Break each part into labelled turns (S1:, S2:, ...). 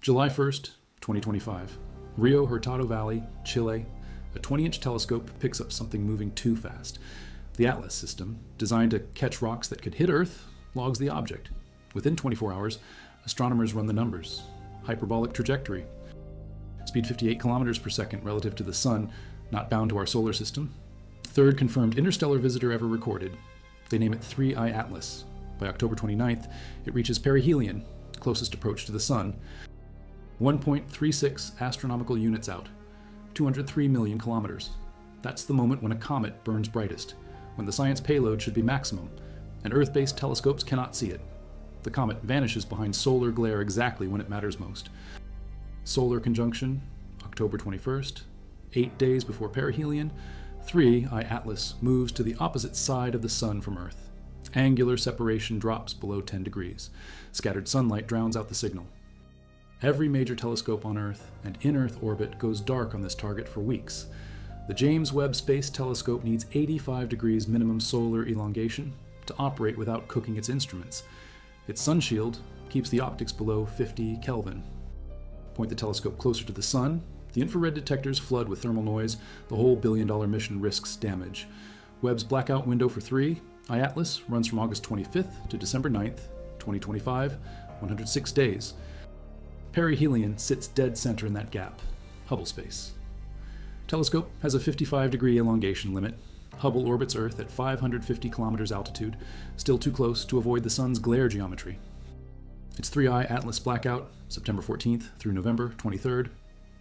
S1: July 1st, 2025. Rio Hurtado Valley, Chile. A 20-inch telescope picks up something moving too fast. The Atlas system, designed to catch rocks that could hit Earth, logs the object. Within 24 hours, astronomers run the numbers. Hyperbolic trajectory. Speed 58 kilometers per second relative to the Sun, not bound to our solar system. Third confirmed interstellar visitor ever recorded. They name it 3I Atlas. By October 29th, it reaches Perihelion, closest approach to the Sun. 1.36 astronomical units out. 203 million kilometers. That's the moment when a comet burns brightest, when the science payload should be maximum, and Earth-based telescopes cannot see it. The comet vanishes behind solar glare exactly when it matters most. Solar conjunction, October 21st. 8 days before perihelion, 3I Atlas moves to the opposite side of the Sun from Earth. Angular separation drops below 10 degrees. Scattered sunlight drowns out the signal. Every major telescope on Earth and in Earth orbit goes dark on this target for weeks. The James Webb Space Telescope needs 85 degrees minimum solar elongation to operate without cooking its instruments. Its sunshield keeps the optics below 50 Kelvin. Point the telescope closer to the Sun, the infrared detectors flood with thermal noise, the whole billion-dollar mission risks damage. Webb's blackout window for 3I Atlas runs from August 25th to December 9th, 2025, 106 days. Perihelion sits dead center in that gap, Hubble space. Telescope has a 55-degree elongation limit. Hubble orbits Earth at 550 kilometers altitude, still too close to avoid the Sun's glare geometry. Its 3I Atlas blackout, September 14th through November 23rd,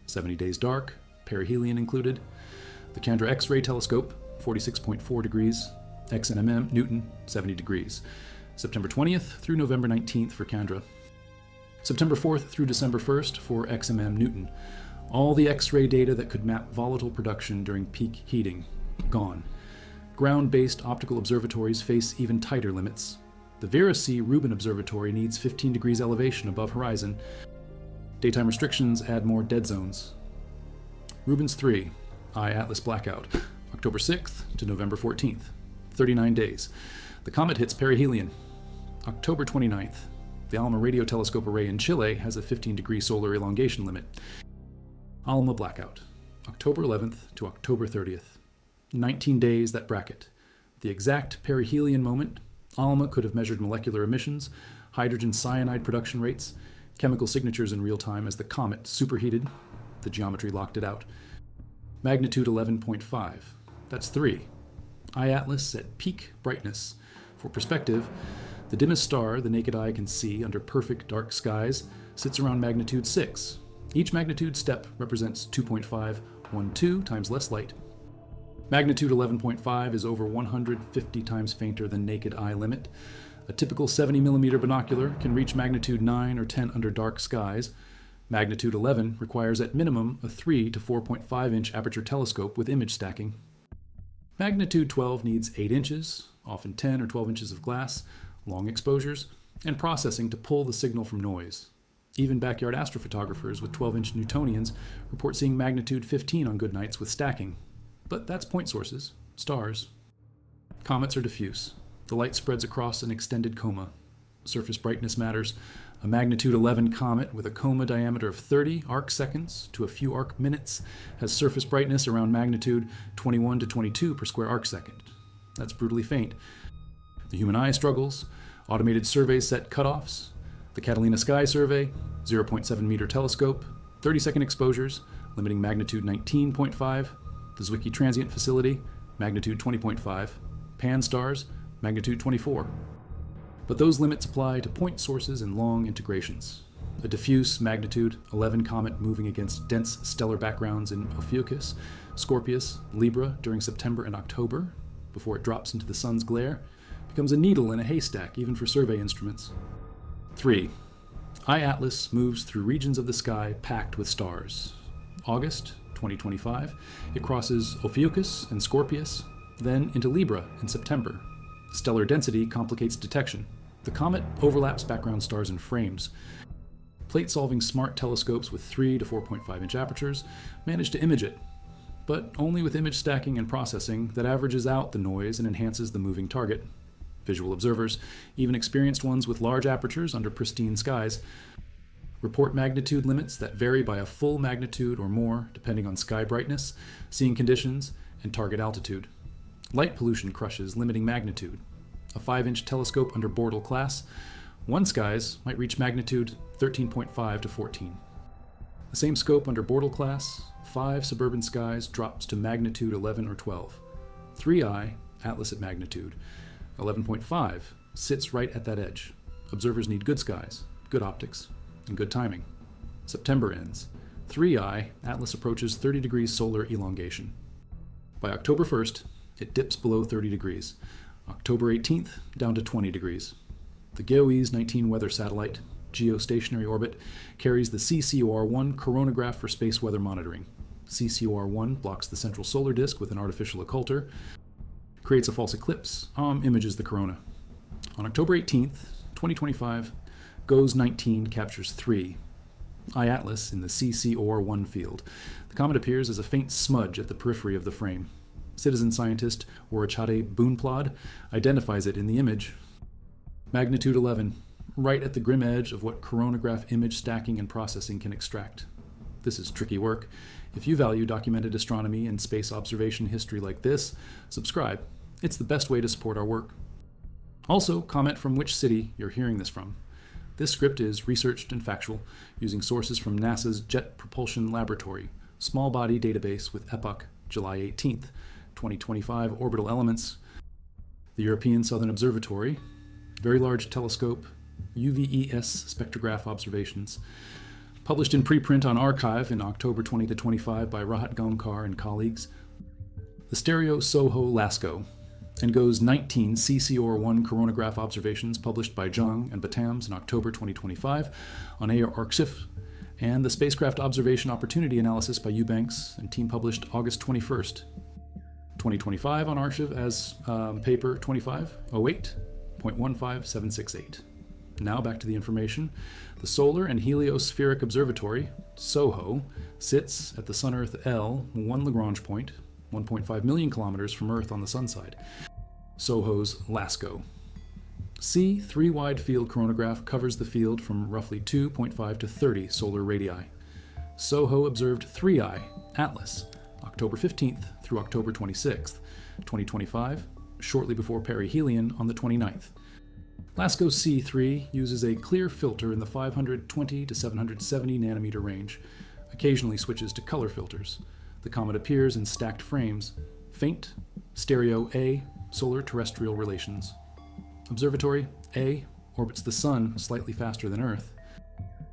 S1: 70 days dark, perihelion included. The Chandra X-ray telescope, 46.4 degrees, XNMM Newton, 70 degrees. September 20th through November 19th for Chandra. September 4th through December 1st for XMM Newton. All the X-ray data that could map volatile production during peak heating, gone. Ground-based optical observatories face even tighter limits. The Vera C. Rubin Observatory needs 15 degrees elevation above horizon. Daytime restrictions add more dead zones. Rubin's 3I Atlas blackout, October 6th to November 14th, 39 days. The comet hits perihelion. October 29th. The ALMA radio telescope array in Chile has a 15-degree solar elongation limit. ALMA blackout, October 11th to October 30th. 19 days that bracket. The exact perihelion moment, ALMA could have measured molecular emissions, hydrogen cyanide production rates, chemical signatures in real time as the comet superheated. The geometry locked it out. Magnitude 11.5. That's 3. I Atlas at peak brightness. For perspective, the dimmest star the naked eye can see under perfect dark skies sits around magnitude 6. Each magnitude step represents 2.512 times less light. Magnitude 11.5 is over 150 times fainter than naked eye limit. A typical 70mm binocular can reach magnitude 9 or 10 under dark skies. Magnitude 11 requires at minimum a 3 to 4.5 inch aperture telescope with image stacking. Magnitude 12 needs 8 inches, often 10 or 12 inches of glass, long exposures, and processing to pull the signal from noise. Even backyard astrophotographers with 12-inch Newtonians report seeing magnitude 15 on good nights with stacking. But that's point sources, stars. Comets are diffuse. The light spreads across an extended coma. Surface brightness matters. A magnitude 11 comet with a coma diameter of 30 arc seconds to a few arc minutes has surface brightness around magnitude 21 to 22 per square arc second. That's brutally faint. The human eye struggles. Automated surveys set cutoffs. The Catalina Sky Survey, 0.7 meter telescope, 30-second exposures, limiting magnitude 19.5. The Zwicky Transient Facility, magnitude 20.5. Pan-STARRS, magnitude 24. But those limits apply to point sources and long integrations. A diffuse magnitude 11 comet moving against dense stellar backgrounds in Ophiuchus, Scorpius, Libra during September and October, before it drops into the Sun's glare, becomes a needle in a haystack even for survey instruments. 3. I Atlas moves through regions of the sky packed with stars. August 2025, it crosses Ophiuchus and Scorpius, then into Libra in September. Stellar density complicates detection. The comet overlaps background stars in frames. Plate-solving smart telescopes with 3 to 4.5 inch apertures manage to image it, but only with image stacking and processing that averages out the noise and enhances the moving target. Visual observers, even experienced ones with large apertures under pristine skies, Report magnitude limits that vary by a full magnitude or more depending on sky brightness, seeing conditions, and target altitude. Light pollution crushes limiting magnitude. A 5-inch telescope under Bortle class, one skies might reach magnitude 13.5 to 14. The same scope under Bortle class, 5 suburban skies drops to magnitude 11 or 12. 3I, Atlas at magnitude 11.5, sits right at that edge. Observers need good skies, good optics, and good timing. September ends. 3I, Atlas approaches 30 degrees solar elongation. By October 1st, it dips below 30 degrees. October 18th, down to 20 degrees. The GEOES 19 weather satellite, geostationary orbit, carries the CCOR-1 coronagraph for space weather monitoring. CCOR-1 blocks the central solar disk with an artificial occulter, creates a false eclipse, images the corona. On October 18th, 2025, GOES 19 captures 3, I-Atlas in the CCOR-1 field. The comet appears as a faint smudge at the periphery of the frame. Citizen scientist Orachade Boonplod identifies it in the image. Magnitude 11, right at the grim edge of what coronagraph image stacking and processing can extract. This is tricky work. If you value documented astronomy and space observation history like this, subscribe. It's the best way to support our work. Also, comment from which city you're hearing this from. This script is researched and factual, using sources from NASA's Jet Propulsion Laboratory, Small Body Database with Epoch, July 18th, 2025 Orbital Elements, the European Southern Observatory, Very Large Telescope, UVES spectrograph observations, published in preprint on Archive in October 2025 by Rahat Gamkar and colleagues, the Stereo Soho Lasco, and GOES 19 CCOR-1 coronagraph observations published by Zhang and Batams in October 2025 on Air Arxiv, and the Spacecraft Observation Opportunity Analysis by Eubanks and team published August 21st, 2025 on Arxiv as paper 2508.15768. Now back to the information. The Solar and Heliospheric Observatory, SOHO, sits at the Sun-Earth L, 1 Lagrange point, 1.5 million kilometers from Earth on the sun side. SOHO's LASCO. C 3 wide field coronagraph covers the field from roughly 2.5 to 30 solar radii. SOHO observed 3I, Atlas, October 15th through October 26th, 2025, shortly before Perihelion on the 29th. LASCO C3 uses a clear filter in the 520 to 770 nanometer range, occasionally switches to color filters. The comet appears in stacked frames, faint, stereo A, solar-terrestrial relations. Observatory A orbits the Sun slightly faster than Earth,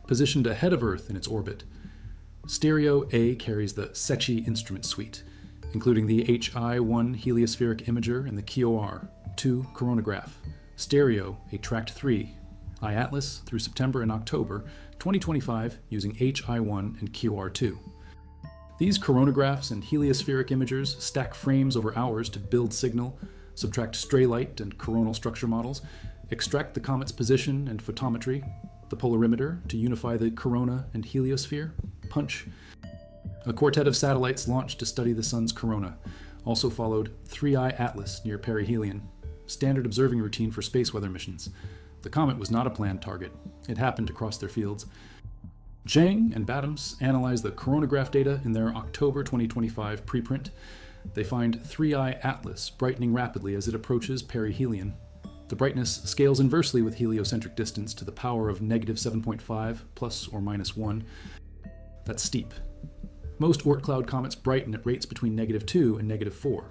S1: positioned ahead of Earth in its orbit. Stereo A carries the SECHI instrument suite, including the HI-1 heliospheric imager and the KIOR-2 coronagraph. Stereo a tracked 3, I-Atlas through September and October 2025 using HI-1 and KIOR-2. These coronagraphs and heliospheric imagers stack frames over hours to build signal, subtract stray light and coronal structure models, extract the comet's position and photometry, the polarimeter to unify the corona and heliosphere, punch. A quartet of satellites launched to study the Sun's corona. Also followed 3I Atlas near Perihelion, standard observing routine for space weather missions. The comet was not a planned target. It happened to cross their fields. Zhang and Batams analyzed the coronagraph data in their October 2025 preprint. They find 3I Atlas brightening rapidly as it approaches perihelion. The brightness scales inversely with heliocentric distance to the power of negative 7.5 plus or minus 1. That's steep. Most Oort cloud comets brighten at rates between negative 2 and negative 4.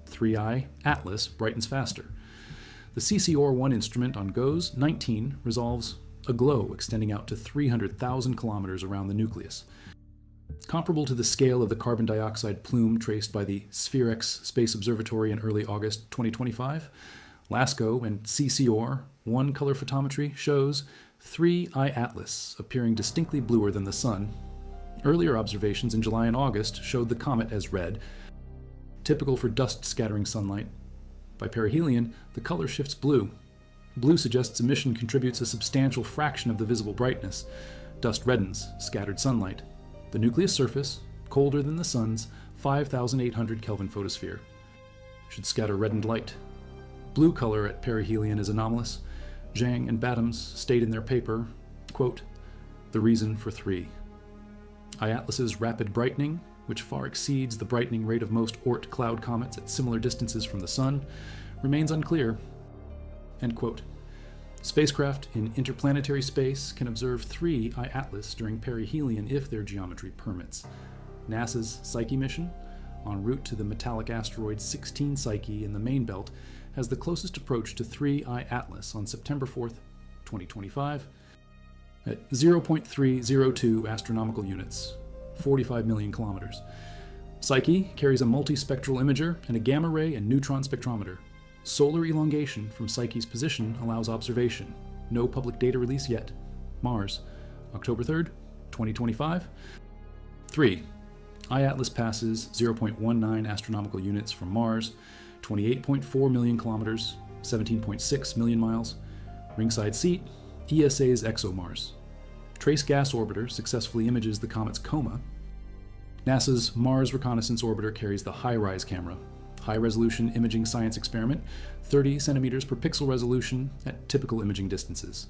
S1: 3I Atlas brightens faster. The CCOR-1 instrument on GOES 19 resolves a glow extending out to 300,000 kilometers around the nucleus. Comparable to the scale of the carbon dioxide plume traced by the Spherex Space Observatory in early August 2025, LASCO and CCOR-1 color photometry shows 3I Atlas appearing distinctly bluer than the Sun. Earlier observations in July and August showed the comet as red, typical for dust-scattering sunlight. By perihelion, the color shifts blue. Blue suggests emission contributes a substantial fraction of the visible brightness. Dust reddens, scattered sunlight. The nucleus surface, colder than the Sun's 5,800 Kelvin photosphere, should scatter reddened light. Blue color at perihelion is anomalous. Zhang and Batams state in their paper, quote, The reason for 3. I-Atlas's rapid brightening, which far exceeds the brightening rate of most Oort cloud comets at similar distances from the Sun, remains unclear. End quote. Spacecraft in interplanetary space can observe 3 I-Atlas during perihelion if their geometry permits. NASA's Psyche mission, en route to the metallic asteroid 16 Psyche in the main belt, has the closest approach to 3 I-Atlas on September 4th, 2025, at 0.302 astronomical units, 45 million kilometers. Psyche carries a multispectral imager and a gamma ray and neutron spectrometer. Solar elongation from Psyche's position allows observation. No public data release yet. Mars, October 3rd, 2025. 3. I-Atlas passes 0.19 astronomical units from Mars, 28.4 million kilometers, 17.6 million miles. Ringside seat, ESA's ExoMars. Trace Gas Orbiter successfully images the comet's coma. NASA's Mars Reconnaissance Orbiter carries the HiRISE camera, high-resolution imaging science experiment, 30 centimeters per pixel resolution at typical imaging distances.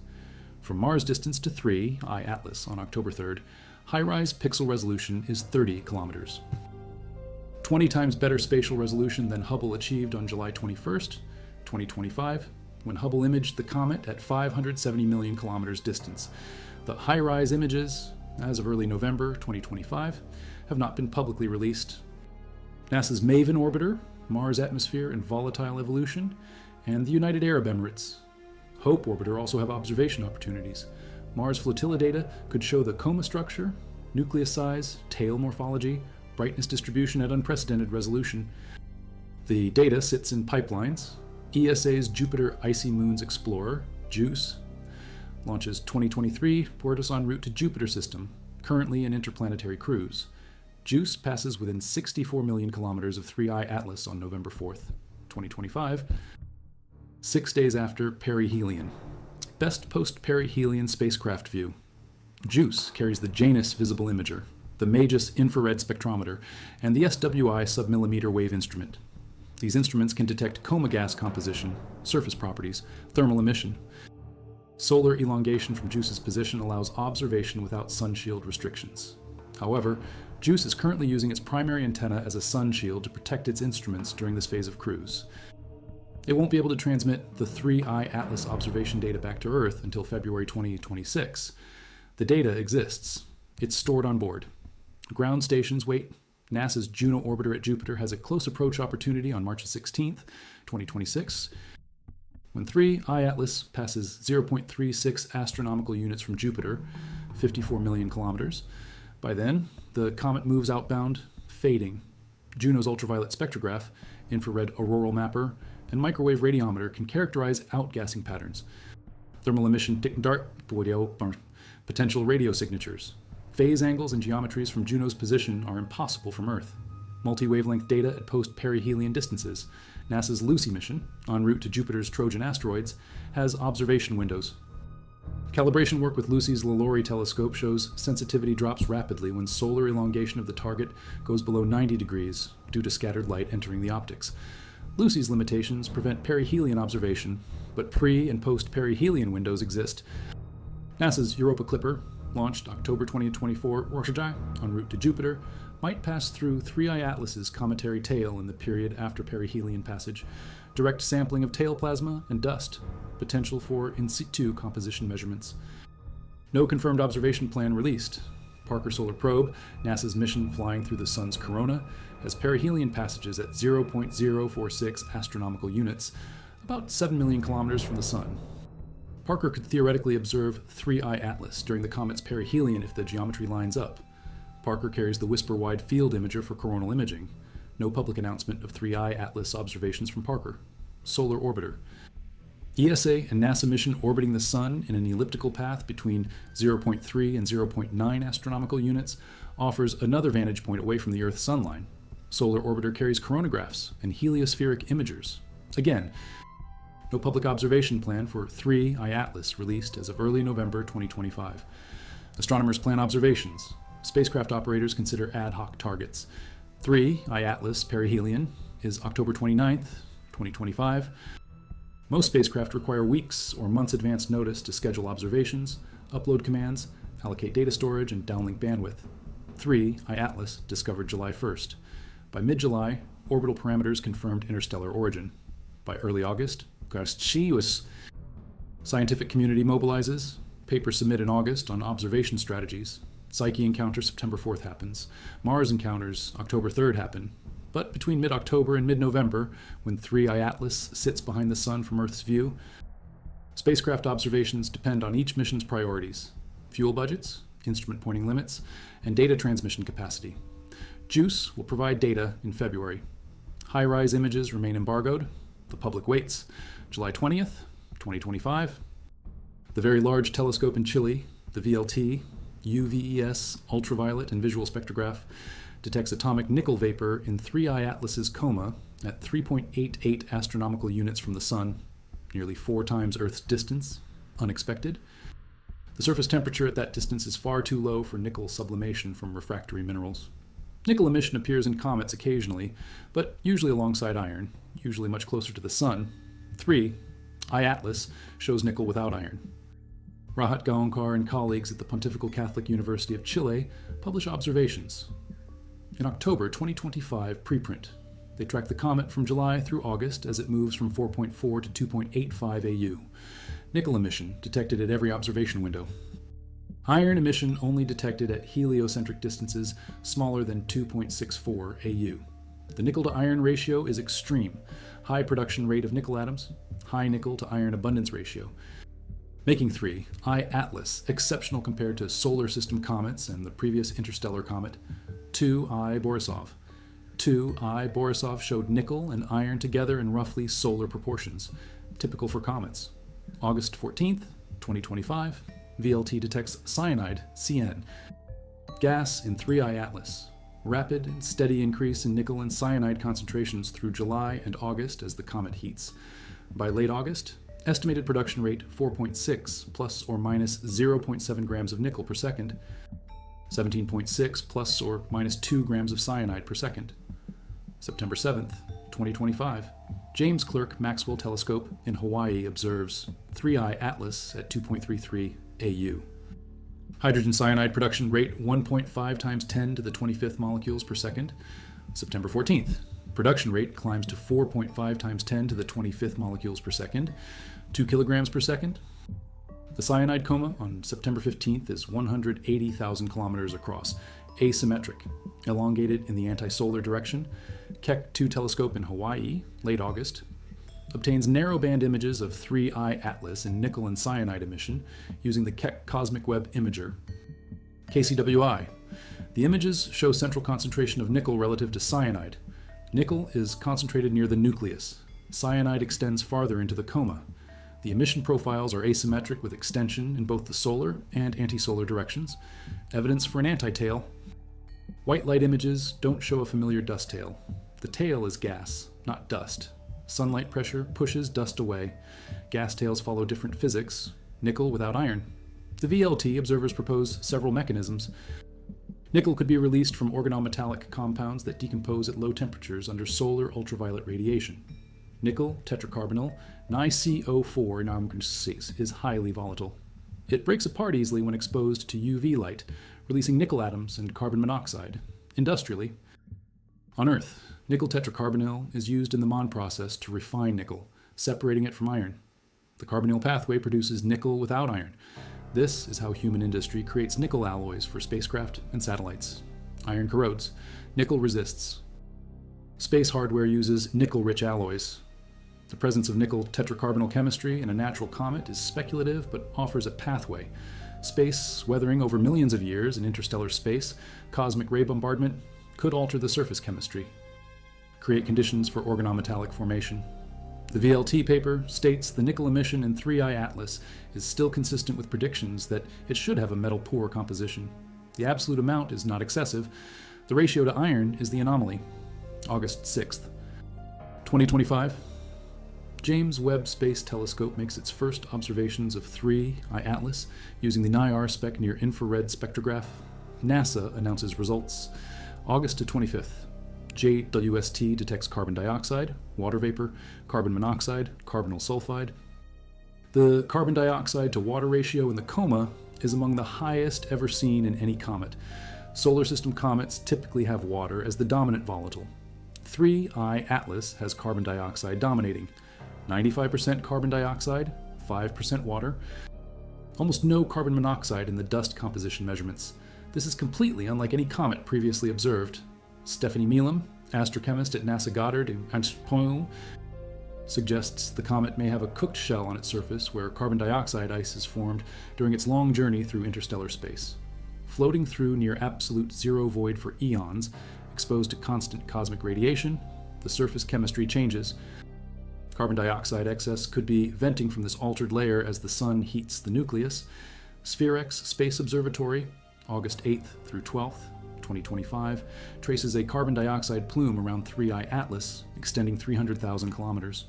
S1: From Mars distance to 3, I-Atlas, on October 3rd, HiRISE pixel resolution is 30 kilometers. 20 times better spatial resolution than Hubble achieved on July 21st, 2025, when Hubble imaged the comet at 570 million kilometers distance. The HiRISE images, as of early November 2025, have not been publicly released. NASA's MAVEN orbiter, Mars Atmosphere and Volatile Evolution, and the United Arab Emirates. HOPE orbiter also have observation opportunities. Mars flotilla data could show the coma structure, nucleus size, tail morphology, brightness distribution at unprecedented resolution. The data sits in pipelines. ESA's Jupiter Icy Moons Explorer, JUICE, launches 2023 Puertos en route to Jupiter system, currently an interplanetary cruise. JUICE passes within 64 million kilometers of 3I Atlas on November 4th, 2025, 6 days after perihelion. Best post-perihelion spacecraft view. JUICE carries the Janus visible imager, the MAGIS infrared spectrometer, and the SWI submillimeter wave instrument. These instruments can detect coma gas composition, surface properties, thermal emission. Solar elongation from JUICE's position allows observation without sun shield restrictions. However, JUICE is currently using its primary antenna as a sun shield to protect its instruments during this phase of cruise. It won't be able to transmit the 3I Atlas observation data back to Earth until February 2026. The data exists. It's stored on board. Ground stations wait. NASA's Juno orbiter at Jupiter has a close approach opportunity on March 16th, 2026, when 3I Atlas passes 0.36 astronomical units from Jupiter, 54 million kilometers. By then, the comet moves outbound, fading. Juno's ultraviolet spectrograph, infrared auroral mapper, and microwave radiometer can characterize outgassing patterns. Thermal emission potential radio signatures. Phase angles and geometries from Juno's position are impossible from Earth. Multi-wavelength data at post-perihelion distances. NASA's Lucy mission, en route to Jupiter's Trojan asteroids, has observation windows. Calibration work with Lucy's LaLaurie telescope shows sensitivity drops rapidly when solar elongation of the target goes below 90 degrees due to scattered light entering the optics. Lucy's limitations prevent perihelion observation, but pre- and post-perihelion windows exist. NASA's Europa Clipper, launched October 2024 en route to Jupiter, might pass through 3I Atlas's cometary tail in the period after perihelion passage. Direct sampling of tail plasma and dust, potential for in situ composition measurements. No confirmed observation plan released. Parker Solar Probe, NASA's mission flying through the Sun's corona, has perihelion passages at 0.046 astronomical units, about 7 million kilometers from the Sun. Parker could theoretically observe 3I Atlas during the comet's perihelion if the geometry lines up. Parker carries the Whisper Wide Field Imager for coronal imaging. No public announcement of 3I Atlas observations from Parker. Solar Orbiter. ESA and NASA mission orbiting the Sun in an elliptical path between 0.3 and 0.9 astronomical units offers another vantage point away from the Earth's sunline. Solar Orbiter carries coronagraphs and heliospheric imagers. Again, no public observation plan for 3I Atlas released as of early November 2025. Astronomers plan observations. Spacecraft operators consider ad hoc targets. 3I Atlas perihelion is October 29th, 2025. Most spacecraft require weeks or months advance notice to schedule observations, upload commands, allocate data storage and downlink bandwidth. 3. iAtlas, discovered July 1st. By mid-July, orbital parameters confirmed interstellar origin. By early August, scientific community mobilizes. Paper submit in August on observation strategies. Psyche encounter September 4th happens. Mars encounters October 3rd happen. But between mid-October and mid-November, when 3 iAtlas sits behind the Sun from Earth's view, spacecraft observations depend on each mission's priorities: fuel budgets, instrument pointing limits, and data transmission capacity. JUICE will provide data in February. High-rise images remain embargoed. The public waits. July 20th, 2025. The Very Large Telescope in Chile, the VLT, UVES, ultraviolet, and visual spectrograph, detects atomic nickel vapor in 3 iAtlas's coma at 3.88 astronomical units from the Sun, nearly 4 times Earth's distance. Unexpected. The surface temperature at that distance is far too low for nickel sublimation from refractory minerals. Nickel emission appears in comets occasionally, but usually alongside iron, usually much closer to the Sun. 3. iAtlas shows nickel without iron. Rahat Gaonkar and colleagues at the Pontifical Catholic University of Chile publish observations. In October 2025 preprint, they track the comet from July through August as it moves from 4.4 to 2.85 AU. Nickel emission detected at every observation window. Iron emission only detected at heliocentric distances smaller than 2.64 AU. The nickel to iron ratio is extreme. High production rate of nickel atoms, high nickel to iron abundance ratio, making 3 iAtlas exceptional compared to solar system comets and the previous interstellar comet 2 I Borisov. 2 I Borisov showed nickel and iron together in roughly solar proportions, typical for comets. August 14th, 2025, VLT detects cyanide, CN, gas in 3 iAtlas. Rapid and steady increase in nickel and cyanide concentrations through July and August as the comet heats. By late August, estimated production rate 4.6 plus or minus 0.7 grams of nickel per second, 17.6 plus or minus 2 grams of cyanide per second. September 7th, 2025, James Clerk Maxwell Telescope in Hawaii observes 3 iAtlas at 2.33 AU. Hydrogen cyanide production rate 1.5 times 10 to the 25th molecules per second. September 14th, production rate climbs to 4.5 times 10 to the 25th molecules per second, 2 kilograms per second. The cyanide coma on September 15th is 180,000 kilometers across, asymmetric, elongated in the anti-solar direction. Keck 2 telescope in Hawaii, late August, obtains narrowband images of 3 iAtlas in nickel and cyanide emission using the Keck Cosmic Web Imager. KCWI. The images show central concentration of nickel relative to cyanide. Nickel is concentrated near the nucleus. Cyanide extends farther into the coma. The emission profiles are asymmetric with extension in both the solar and anti-solar directions. Evidence for an antitail. White light images don't show a familiar dust tail. The tail is gas, not dust. Sunlight pressure pushes dust away. Gas tails follow different physics. Nickel without iron. The VLT observers propose several mechanisms. Nickel could be released from organometallic compounds that decompose at low temperatures under solar ultraviolet radiation. Nickel tetracarbonyl NiCO4 is highly volatile. It breaks apart easily when exposed to UV light, releasing nickel atoms and carbon monoxide. Industrially, on Earth, nickel tetracarbonyl is used in the Mond process to refine nickel, separating it from iron. The carbonyl pathway produces nickel without iron. This is how human industry creates nickel alloys for spacecraft and satellites. Iron corrodes. Nickel resists. Space hardware uses nickel-rich alloys. The presence of nickel tetracarbonyl chemistry in a natural comet is speculative but offers a pathway. Space weathering over millions of years in interstellar space, cosmic ray bombardment, could alter the surface chemistry, create conditions for organometallic formation. The VLT paper states the nickel emission in 3 iAtlas is still consistent with predictions that it should have a metal-poor composition. The absolute amount is not excessive. The ratio to iron is the anomaly. August 6th, 2025. James Webb Space Telescope makes its first observations of 3 iAtlas using the NIR spec near infrared spectrograph. NASA announces results. August to 25th. JWST detects carbon dioxide, water vapor, carbon monoxide, carbonyl sulfide. The carbon dioxide to water ratio in the coma is among the highest ever seen in any comet. Solar system comets typically have water as the dominant volatile. 3I Atlas has carbon dioxide dominating. 95% carbon dioxide, 5% water. Almost no carbon monoxide in the dust composition measurements. This is completely unlike any comet previously observed. Stephanie Milam, astrochemist at NASA Goddard in Amsterdam, suggests the comet may have a cooked shell on its surface where carbon dioxide ice is formed during its long journey through interstellar space. Floating through near absolute zero void for eons, exposed to constant cosmic radiation, the surface chemistry changes. Carbon dioxide excess could be venting from this altered layer as the sun heats the nucleus. Spherex Space Observatory, August 8th through 12th, 2025, traces a carbon dioxide plume around 3I Atlas, extending 300,000 kilometers.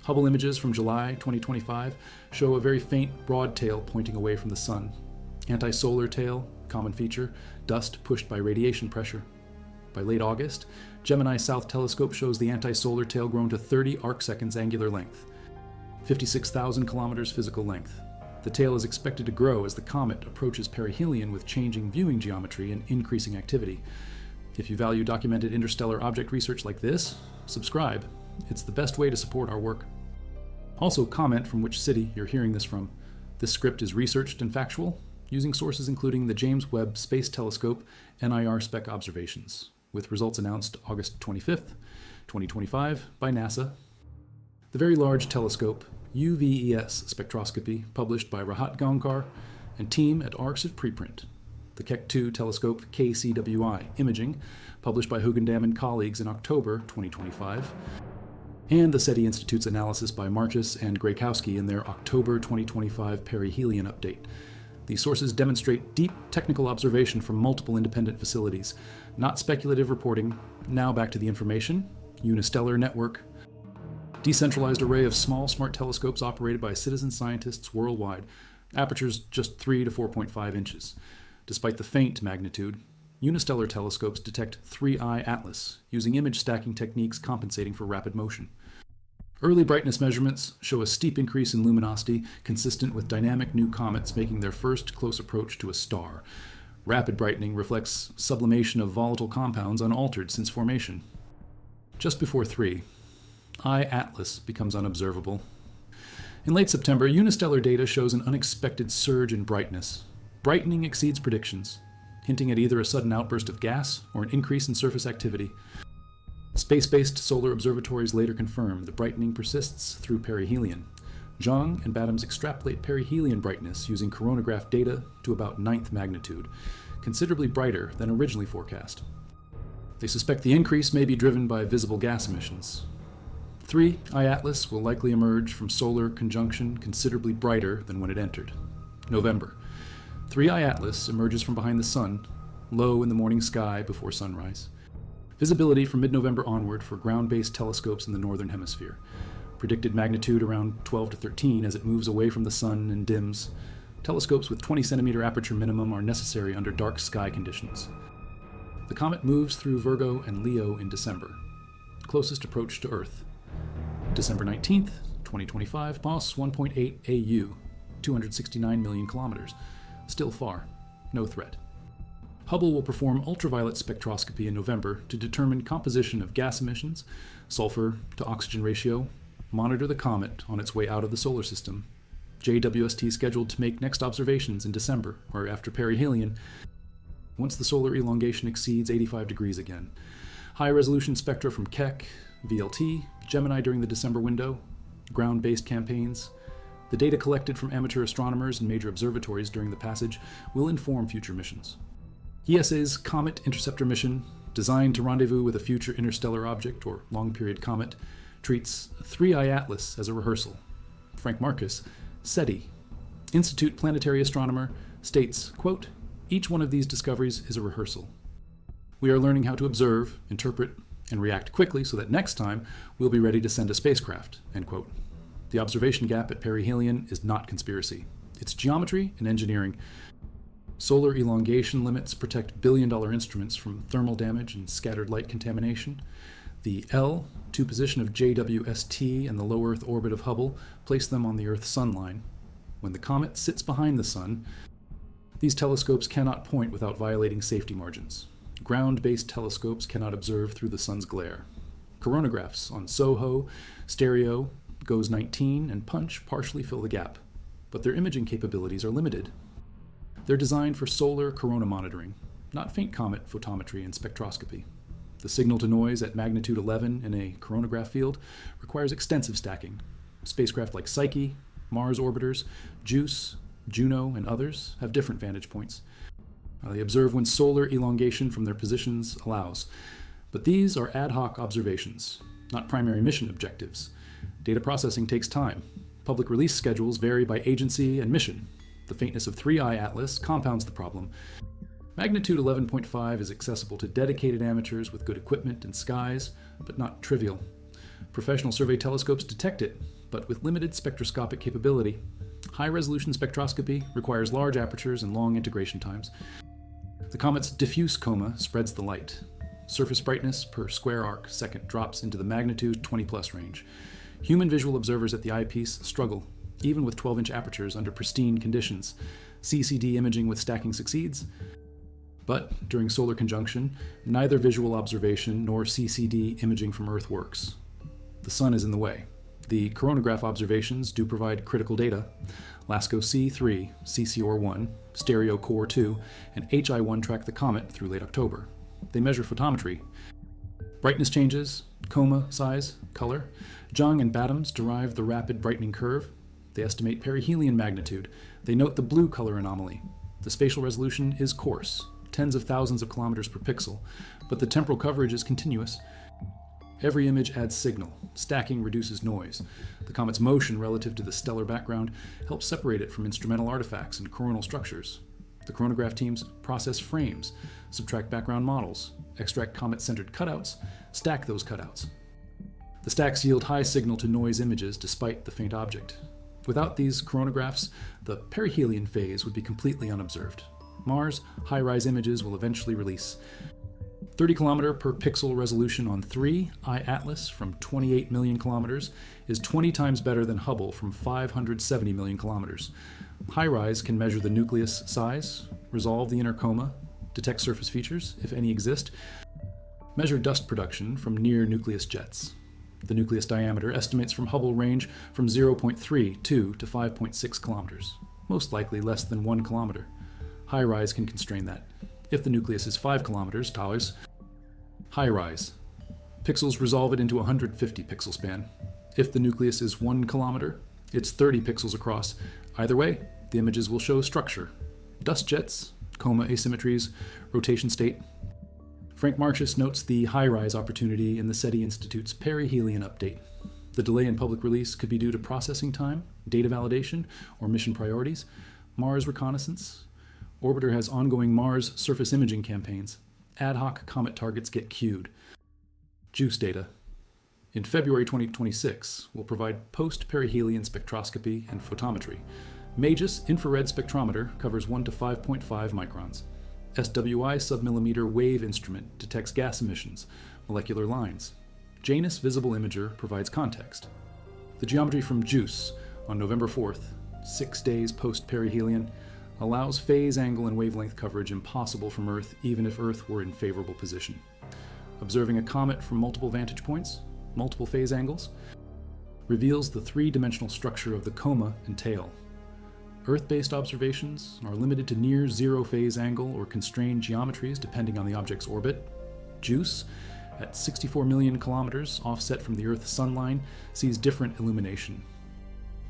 S1: Hubble images from July 2025 show a very faint broad tail pointing away from the sun. Anti-solar tail, common feature, dust pushed by radiation pressure. By late August, Gemini South Telescope shows the anti-solar tail grown to 30 arcseconds angular length, 56,000 kilometers physical length. The tail is expected to grow as the comet approaches perihelion with changing viewing geometry and increasing activity. If you value documented interstellar object research like this, subscribe. It's the best way to support our work. Also, comment from which city you're hearing this from. This script is researched and factual, using sources including the James Webb Space Telescope NIR spec observations, with results announced August 25th, 2025 by NASA. The Very Large Telescope UVES spectroscopy, published by Rahat Gaonkar and team at Arxiv Preprint. The Keck 2 Telescope KCWI imaging, published by Hugendam and colleagues in October 2025. And the SETI Institute's analysis by Marchus and Graykowski in their October 2025 Perihelion update. These sources demonstrate deep technical observation from multiple independent facilities, not speculative reporting. Now back to the information. Unistellar network. Decentralized array of small, smart telescopes operated by citizen scientists worldwide. Apertures just 3 to 4.5 inches. Despite the faint magnitude, unistellar telescopes detect 3I Atlas, using image stacking techniques compensating for rapid motion. Early brightness measurements show a steep increase in luminosity, consistent with dynamic new comets making their first close approach to a star. Rapid brightening reflects sublimation of volatile compounds unaltered since formation. Just before 3, I Atlas becomes unobservable. In late September, unistellar data shows an unexpected surge in brightness. Brightening exceeds predictions, hinting at either a sudden outburst of gas or an increase in surface activity. Space-based solar observatories later confirm the brightening persists through perihelion. Zhang and Badams extrapolate perihelion brightness using coronagraph data to about 9th magnitude, considerably brighter than originally forecast. They suspect the increase may be driven by visible gas emissions. 3I Atlas will likely emerge from solar conjunction considerably brighter than when it entered. November. 3I Atlas emerges from behind the sun, low in the morning sky before sunrise. Visibility from mid-November onward for ground-based telescopes in the northern hemisphere. Predicted magnitude around 12 to 13 as it moves away from the sun and dims. Telescopes with 20 centimeter aperture minimum are necessary under dark sky conditions. The comet moves through Virgo and Leo in December. Closest approach to Earth. December 19th, 2025, mass 1.8 AU, 269 million kilometers. Still far. No threat. Hubble will perform ultraviolet spectroscopy in November to determine composition of gas emissions, sulfur to oxygen ratio, monitor the comet on its way out of the solar system. JWST scheduled to make next observations in December, or after perihelion, once the solar elongation exceeds 85 degrees again. High-resolution spectra from Keck, VLT, Gemini during the December window, ground-based campaigns. The data collected from amateur astronomers and major observatories during the passage will inform future missions. ESA's Comet Interceptor mission, designed to rendezvous with a future interstellar object or long-period comet, treats 3I Atlas as a rehearsal. Frank Marcus, SETI, Institute planetary astronomer, states, quote, "Each one of these discoveries is a rehearsal. We are learning how to observe, interpret, and react quickly so that next time we'll be ready to send a spacecraft," end quote. The observation gap at perihelion is not conspiracy. It's geometry and engineering. Solar elongation limits protect billion-dollar instruments from thermal damage and scattered light contamination. The L2 position of JWST and the low Earth orbit of Hubble place them on the Earth sun line. When the comet sits behind the sun, These telescopes cannot point without violating safety margins. Ground-based telescopes cannot observe through the sun's glare. Coronagraphs on SOHO, Stereo, GOES 19, and Punch partially fill the gap, but their imaging capabilities are limited. They're designed for solar corona monitoring, not faint comet photometry and spectroscopy. The signal-to-noise at magnitude 11 in a coronagraph field requires extensive stacking. Spacecraft like Psyche, Mars orbiters, JUICE, Juno, and others have different vantage points. They observe when solar elongation from their positions allows. But these are ad hoc observations, not primary mission objectives. Data processing takes time. Public release schedules vary by agency and mission. The faintness of 3i Atlas compounds the problem. Magnitude 11.5 is accessible to dedicated amateurs with good equipment and skies, but not trivial. Professional survey telescopes detect it, but with limited spectroscopic capability. High-resolution spectroscopy requires large apertures and long integration times. The comet's diffuse coma spreads the light. Surface brightness per square arc second drops into the magnitude 20+ range. Human visual observers at the eyepiece struggle, even with 12-inch apertures under pristine conditions. CCD imaging with stacking succeeds. But during solar conjunction, neither visual observation nor CCD imaging from Earth works. The sun is in the way. The coronagraph observations do provide critical data. LASCO C3, CCOR1, Stereo Core 2, and HI1 track the comet through late October. They measure photometry. Brightness changes, coma size, color. Jung and Badams derive the rapid brightening curve. They estimate perihelion magnitude. They note the blue color anomaly. The spatial resolution is coarse, tens of thousands of kilometers per pixel, but the temporal coverage is continuous. Every image adds signal. Stacking reduces noise. The comet's motion relative to the stellar background helps separate it from instrumental artifacts and coronal structures. The coronagraph teams process frames, subtract background models, extract comet-centered cutouts, stack those cutouts. The stacks yield high signal-to-noise images despite the faint object. Without these coronagraphs, the perihelion phase would be completely unobserved. Mars high-rise images will eventually release. 30 kilometer per pixel resolution on 3i Atlas from 28 million kilometers is 20 times better than Hubble from 570 million kilometers. High-rise can measure the nucleus size, resolve the inner coma, detect surface features, if any exist, measure dust production from near nucleus jets. The nucleus diameter estimates from Hubble range from 0.32 to 5.6 kilometers, most likely less than 1 kilometer. High-rise can constrain that. If the nucleus is 5 kilometers, towers. High-rise. Pixels resolve it into a 150 pixel span. If the nucleus is 1 kilometer, it's 30 pixels across. Either way, the images will show structure. Dust jets, coma asymmetries, rotation state. Frank Marchus notes the high-rise opportunity in the SETI Institute's Perihelion update. The delay in public release could be due to processing time, data validation, or mission priorities. Mars reconnaissance. Orbiter has ongoing Mars surface imaging campaigns. Ad hoc comet targets get queued. JUICE data. In February 2026, we'll provide post-perihelion spectroscopy and photometry. MAGIS infrared spectrometer covers 1 to 5.5 microns. SWI submillimeter wave instrument detects gas emissions, molecular lines. Janus visible imager provides context. The geometry from JUICE on November 4th, 6 days post-perihelion, allows phase angle and wavelength coverage impossible from Earth even if Earth were in favorable position. Observing a comet from multiple vantage points, multiple phase angles, reveals the three-dimensional structure of the coma and tail. Earth-based observations are limited to near zero phase angle or constrained geometries depending on the object's orbit. JUICE, at 64 million kilometers offset from the Earth's sunline, sees different illumination,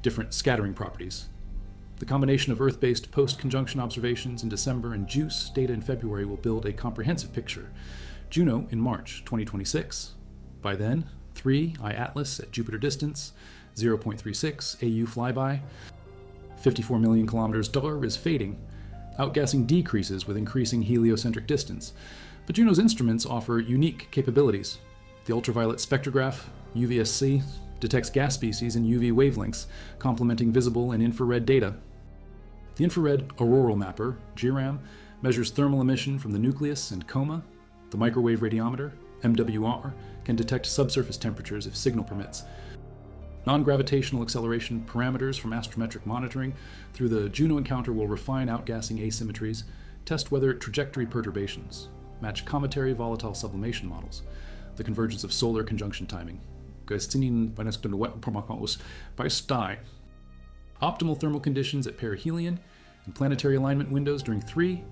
S1: different scattering properties. The combination of Earth-based post-conjunction observations in December and JUICE data in February will build a comprehensive picture. Juno in March 2026. By then, 3i Atlas at Jupiter distance, 0.36 AU flyby. 54 million kilometers DAR is fading. Outgassing decreases with increasing heliocentric distance. But Juno's instruments offer unique capabilities. The ultraviolet spectrograph, UVSC, detects gas species in UV wavelengths, complementing visible and infrared data. The infrared auroral mapper, GRAM, measures thermal emission from the nucleus and coma. The microwave radiometer, MWR, can detect subsurface temperatures if signal permits. Non-gravitational acceleration parameters from astrometric monitoring through the Juno encounter will refine outgassing asymmetries, test weather trajectory perturbations, match cometary volatile sublimation models, the convergence of solar conjunction timing. Optimal thermal conditions at perihelion and planetary alignment windows during 3.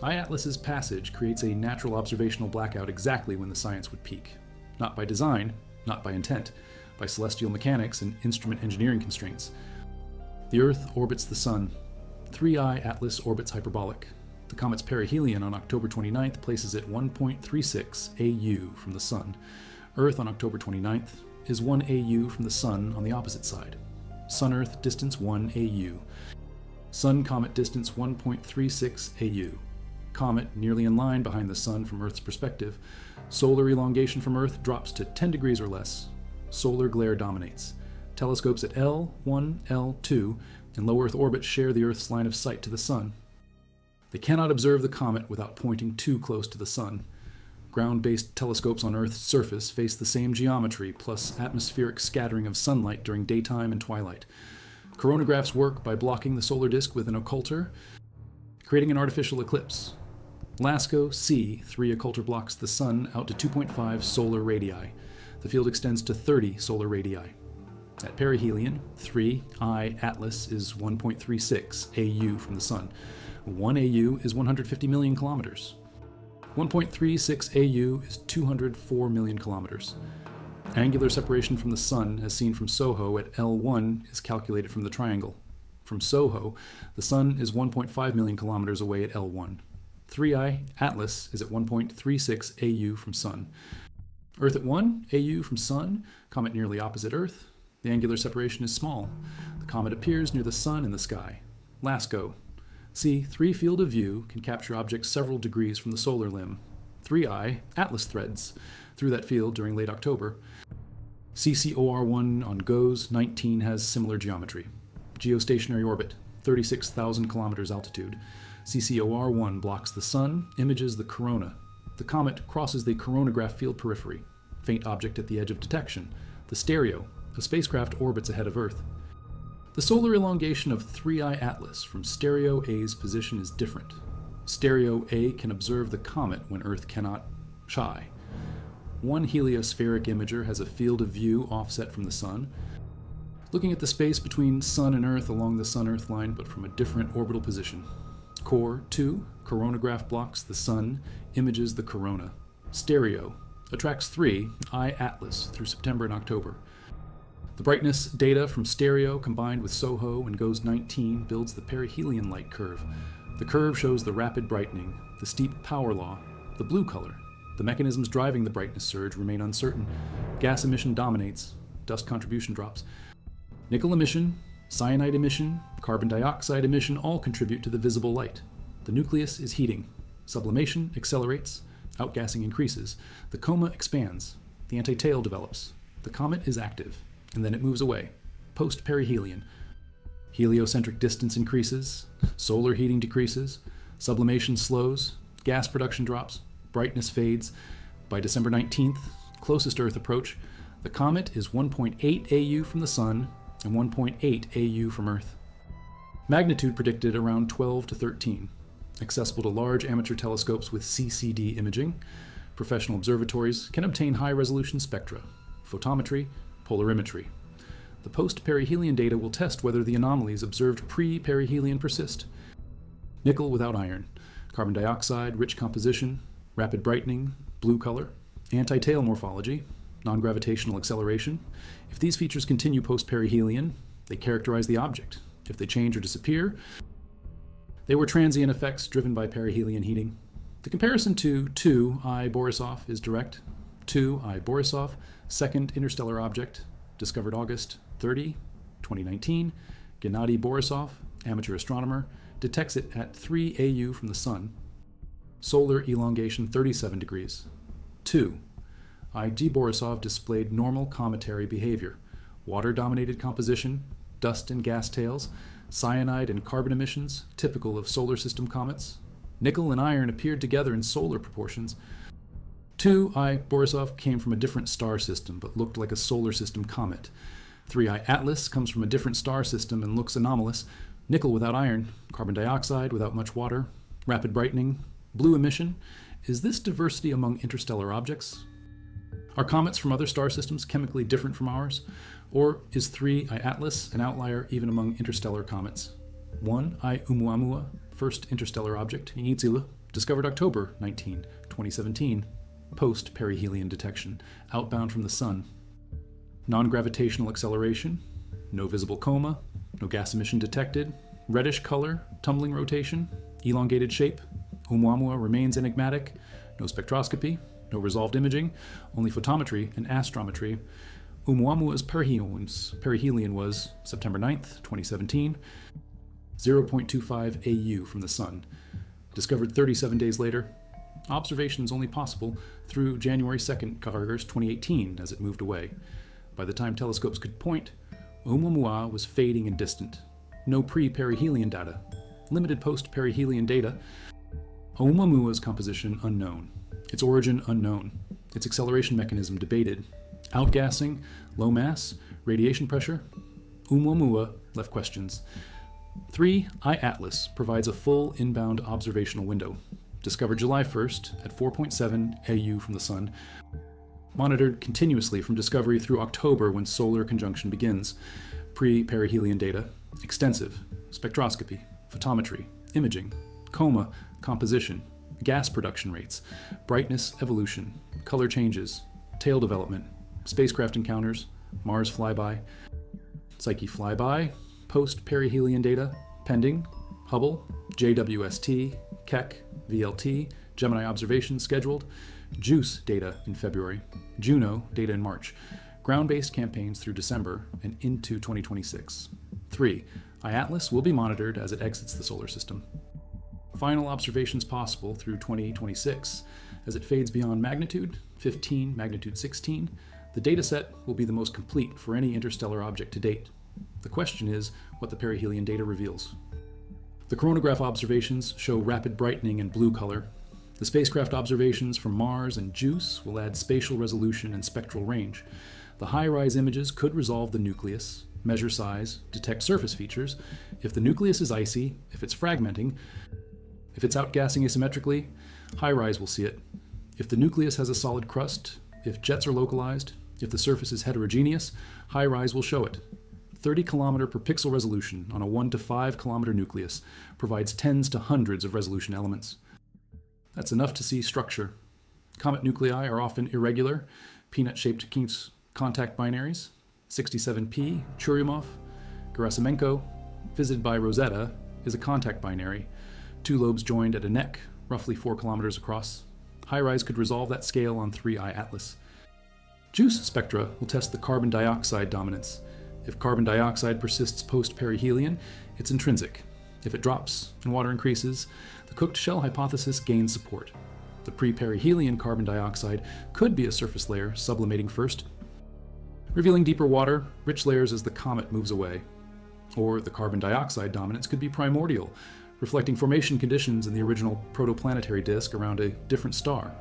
S1: I-Atlas's passage creates a natural observational blackout exactly when the science would peak. Not by design, not by intent, by celestial mechanics and instrument engineering constraints. The Earth orbits the Sun. 3I Atlas orbits hyperbolic. The comet's perihelion on October 29th places it 1.36 AU from the Sun. Earth on October 29th is 1 AU from the Sun on the opposite side. Sun-Earth distance 1 AU. Sun-comet distance 1.36 AU. Comet nearly in line behind the Sun from Earth's perspective. Solar elongation from Earth drops to 10 degrees or less. Solar glare dominates. Telescopes at L1, L2, and low Earth orbit share the Earth's line of sight to the Sun. They cannot observe the comet without pointing too close to the Sun. Ground-based telescopes on Earth's surface face the same geometry, plus atmospheric scattering of sunlight during daytime and twilight. Coronagraphs work by blocking the solar disk with an occulter, creating an artificial eclipse. LASCO C3 occulter blocks the Sun out to 2.5 solar radii. The field extends to 30 solar radii. At perihelion, 3I Atlas is 1.36 AU from the Sun. 1 AU is 150 million kilometers. 1.36 AU is 204 million kilometers. Angular separation from the Sun, as seen from SOHO at L1, is calculated from the triangle. From SOHO, the Sun is 1.5 million kilometers away at L1. 3I Atlas is at 1.36 AU from Sun. Earth at 1 AU from Sun, comet nearly opposite Earth. The angular separation is small. The comet appears near the Sun in the sky. LASCO. C3 field of view can capture objects several degrees from the solar limb. 3I Atlas threads through that field during late October. CCOR1 on GOES 19 has similar geometry. Geostationary orbit, 36,000 kilometers altitude. CCOR1 blocks the Sun, images the corona. The comet crosses the coronagraph field periphery, faint object at the edge of detection. The stereo, a spacecraft orbits ahead of Earth. The solar elongation of 3I Atlas from stereo A's position is different. Stereo A can observe the comet when Earth cannot. Shy. One heliospheric imager has a field of view offset from the Sun, looking at the space between Sun and Earth along the Sun-Earth line, but from a different orbital position. Core 2, coronagraph blocks the Sun, images the corona. Stereo attracts 3, I Atlas, through September and October. The brightness data from stereo combined with SOHO and GOES 19 builds the perihelion light curve. The curve shows the rapid brightening, the steep power law, the blue color. The mechanisms driving the brightness surge remain uncertain. Gas emission dominates, dust contribution drops. Nickel emission, cyanide emission, carbon dioxide emission all contribute to the visible light. The nucleus is heating. Sublimation accelerates, outgassing increases. The coma expands. The antitail develops. The comet is active, and then it moves away. Post-perihelion. Heliocentric distance increases, solar heating decreases, sublimation slows, gas production drops, brightness fades. By December 19th, closest Earth approach, the comet is 1.8 AU from the Sun and 1.8 AU from Earth. Magnitude predicted around 12 to 13. Accessible to large amateur telescopes with CCD imaging. Professional observatories can obtain high-resolution spectra, photometry, polarimetry. The post-perihelion data will test whether the anomalies observed pre-perihelion persist. Nickel without iron, carbon dioxide, rich composition, rapid brightening, blue color, antitail morphology, non-gravitational acceleration. If these features continue post-perihelion, they characterize the object. If they change or disappear, they were transient effects driven by perihelion heating. The comparison to 2I Borisov is direct. 2I Borisov, second interstellar object, discovered August 30, 2019. Gennady Borisov, amateur astronomer, detects it at 3 AU from the Sun. Solar elongation 37 degrees. 2. I.G. Borisov displayed normal cometary behavior, water-dominated composition, dust and gas tails, cyanide and carbon emissions, typical of solar system comets. Nickel and iron appeared together in solar proportions. 2I Borisov came from a different star system, but looked like a solar system comet. 3I Atlas comes from a different star system and looks anomalous. Nickel without iron, carbon dioxide without much water, rapid brightening, blue emission. Is this diversity among interstellar objects? Are comets from other star systems chemically different from ours? Or is 3I Atlas an outlier even among interstellar comets? 1I Oumuamua, first interstellar object, Itzila, discovered October 19, 2017, post-perihelion detection, outbound from the Sun. Non-gravitational acceleration, no visible coma, no gas emission detected, reddish color, tumbling rotation, elongated shape. Oumuamua remains enigmatic, no spectroscopy, no resolved imaging, only photometry and astrometry. Oumuamua's perihelion was September 9th, 2017, 0.25 AU from the Sun. Discovered 37 days later. Observations only possible through January 2nd, 2018, as it moved away. By the time telescopes could point, Oumuamua was fading and distant. No pre-perihelion data. Limited post-perihelion data. Oumuamua's composition unknown. Its origin unknown. Its acceleration mechanism debated. Outgassing, low mass, radiation pressure. Oumuamua left questions. 3I Atlas provides a full inbound observational window. Discovered July 1st at 4.7 AU from the Sun. Monitored continuously from discovery through October when solar conjunction begins. Pre-perihelion data, extensive, spectroscopy, photometry, imaging, coma, composition, gas production rates, brightness evolution, color changes, tail development, spacecraft encounters, Mars flyby, Psyche flyby, post-perihelion data, pending, Hubble, JWST, Keck, VLT, Gemini observations scheduled, JUICE data in February, Juno data in March, ground-based campaigns through December and into 2026. 3. I-Atlas will be monitored as it exits the solar system. Final observations possible through 2026. As it fades beyond magnitude 15, magnitude 16, the dataset will be the most complete for any interstellar object to date. The question is what the perihelion data reveals. The coronagraph observations show rapid brightening and blue color. The spacecraft observations from Mars and JUICE will add spatial resolution and spectral range. The high-rise images could resolve the nucleus, measure size, detect surface features. If the nucleus is icy, if it's fragmenting, if it's outgassing asymmetrically, high-rise will see it. If the nucleus has a solid crust, if jets are localized, if the surface is heterogeneous, high-rise will show it. 30 km per pixel resolution on a 1 to 5 kilometer nucleus provides tens to hundreds of resolution elements. That's enough to see structure. Comet nuclei are often irregular, peanut-shaped contact binaries. 67P, Churyumov, Gerasimenko, visited by Rosetta, is a contact binary. 2 lobes joined at a neck, roughly 4 kilometers across. High-rise could resolve that scale on 3I Atlas. JUICE spectra will test the carbon dioxide dominance. If carbon dioxide persists post-perihelion, it's intrinsic. If it drops and water increases, the cooked shell hypothesis gains support. The pre-perihelion carbon dioxide could be a surface layer sublimating first, revealing deeper water, rich layers as the comet moves away. Or the carbon dioxide dominance could be primordial, reflecting formation conditions in the original protoplanetary disk around a different star.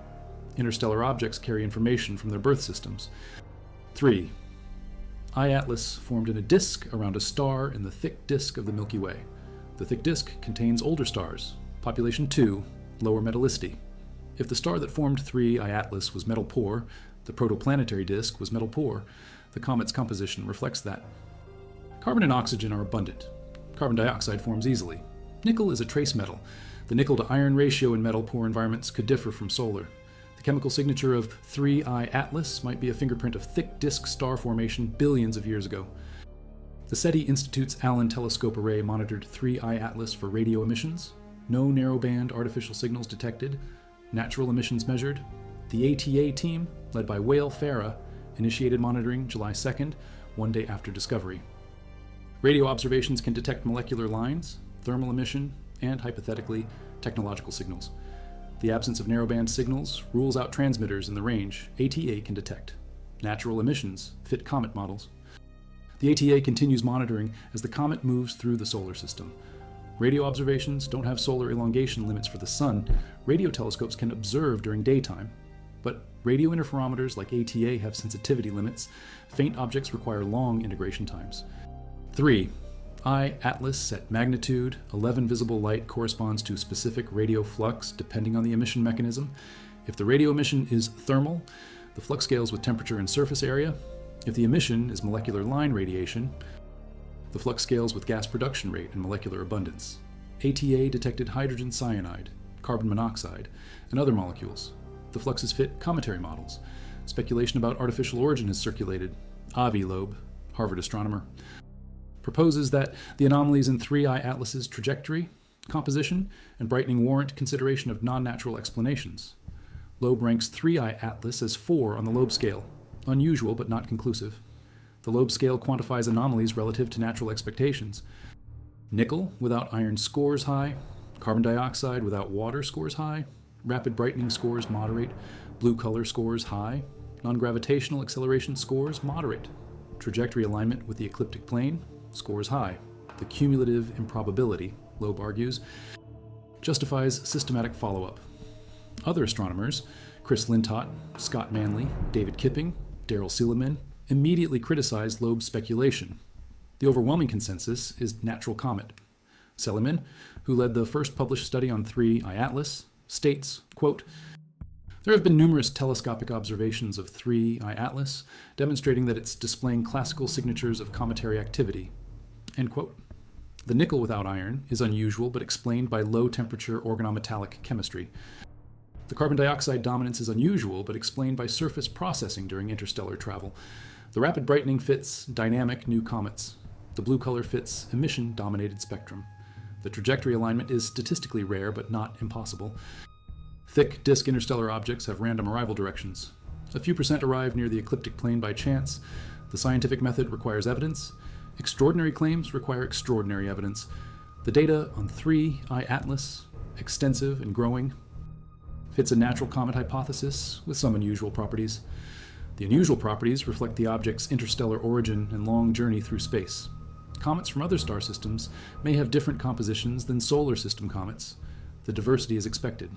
S1: Interstellar objects carry information from their birth systems. 3. I-Atlas formed in a disk around a star in the thick disk of the Milky Way. The thick disk contains older stars, population 2, lower metallicity. If the star that formed 3 I-Atlas was metal poor, the protoplanetary disk was metal poor, the comet's composition reflects that. Carbon and oxygen are abundant. Carbon dioxide forms easily. Nickel is a trace metal. The nickel to iron ratio in metal poor environments could differ from solar. The chemical signature of 3I Atlas might be a fingerprint of thick disk star formation billions of years ago. The SETI Institute's Allen Telescope Array monitored 3I Atlas for radio emissions. No narrowband artificial signals detected. Natural emissions measured. The ATA team, led by Wael Farah, initiated monitoring July 2nd, 1 day after discovery. Radio observations can detect molecular lines, thermal emission, and, hypothetically, technological signals. The absence of narrowband signals rules out transmitters in the range ATA can detect. Natural emissions fit comet models. The ATA continues monitoring as the comet moves through the solar system. Radio observations don't have solar elongation limits for the Sun. Radio telescopes can observe during daytime, But radio interferometers like ATA have sensitivity limits. Faint objects require long integration times. 3. I-Atlas at magnitude. 11 visible light corresponds to specific radio flux depending on the emission mechanism. If the radio emission is thermal, the flux scales with temperature and surface area. If the emission is molecular line radiation, the flux scales with gas production rate and molecular abundance. ATA detected hydrogen cyanide, carbon monoxide, and other molecules. The fluxes fit cometary models. Speculation about artificial origin has circulated. Avi Loeb, Harvard astronomer, proposes that the anomalies in 3I Atlas's trajectory, composition, and brightening warrant consideration of non-natural explanations. Loeb ranks 3I Atlas as 4 on the Loeb scale, unusual but not conclusive. The Loeb scale quantifies anomalies relative to natural expectations. Nickel without iron scores high, carbon dioxide without water scores high, rapid brightening scores moderate, blue color scores high, non-gravitational acceleration scores moderate, trajectory alignment with the ecliptic plane scores high. The cumulative improbability, Loeb argues, justifies systematic follow-up. Other astronomers, Chris Lintott, Scott Manley, David Kipping, Daryl Silliman, immediately criticized Loeb's speculation. The overwhelming consensus is natural comet. Silliman, who led the first published study on 3I Atlas, states, quote, "There have been numerous telescopic observations of 3I Atlas demonstrating that it's displaying classical signatures of cometary activity." End quote. The nickel without iron is unusual but explained by low-temperature organometallic chemistry. The carbon dioxide dominance is unusual but explained by surface processing during interstellar travel. The rapid brightening fits dynamic new comets. The blue color fits emission-dominated spectrum. The trajectory alignment is statistically rare but not impossible. Thick disk interstellar objects have random arrival directions. A few percent arrive near the ecliptic plane by chance. The scientific method requires evidence. Extraordinary claims require extraordinary evidence. The data on 3I Atlas, extensive and growing, fits a natural comet hypothesis with some unusual properties. The unusual properties reflect the object's interstellar origin and long journey through space. Comets from other star systems may have different compositions than solar system comets. The diversity is expected.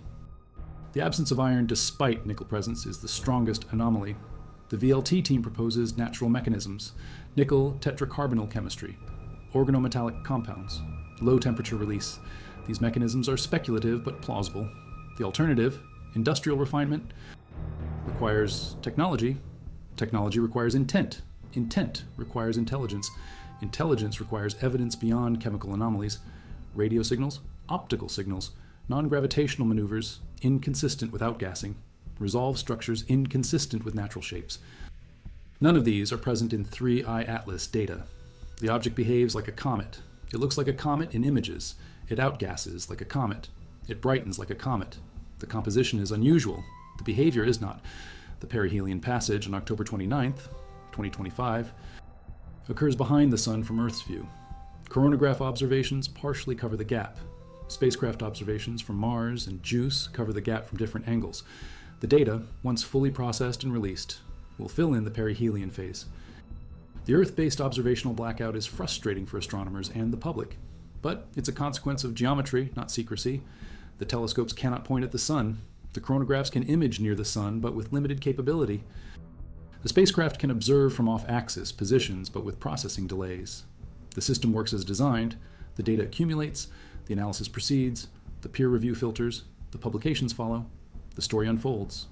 S1: The absence of iron despite nickel presence is the strongest anomaly. The VLT team proposes natural mechanisms, nickel tetracarbonyl chemistry, organometallic compounds, low temperature release. These mechanisms are speculative but plausible. The alternative, industrial refinement, requires technology. Technology requires intent. Intent requires intelligence. Intelligence requires evidence beyond chemical anomalies, radio signals, optical signals, non-gravitational maneuvers inconsistent with outgassing, resolve structures inconsistent with natural shapes. None of these are present in 3I Atlas data. The object behaves like a comet. It looks like a comet in images. It outgasses like a comet. It brightens like a comet. The composition is unusual. The behavior is not. The perihelion passage on October 29th, 2025, occurs behind the Sun from Earth's view. Coronagraph observations partially cover the gap. Spacecraft observations from Mars and JUICE cover the gap from different angles. The data, once fully processed and released, will fill in the perihelion phase. The Earth-based observational blackout is frustrating for astronomers and the public, but it's a consequence of geometry, not secrecy. The telescopes cannot point at the Sun. The coronagraphs can image near the Sun, but with limited capability. The spacecraft can observe from off-axis positions, but with processing delays. The system works as designed. The data accumulates, the analysis proceeds, the peer review filters, the publications follow, the story unfolds.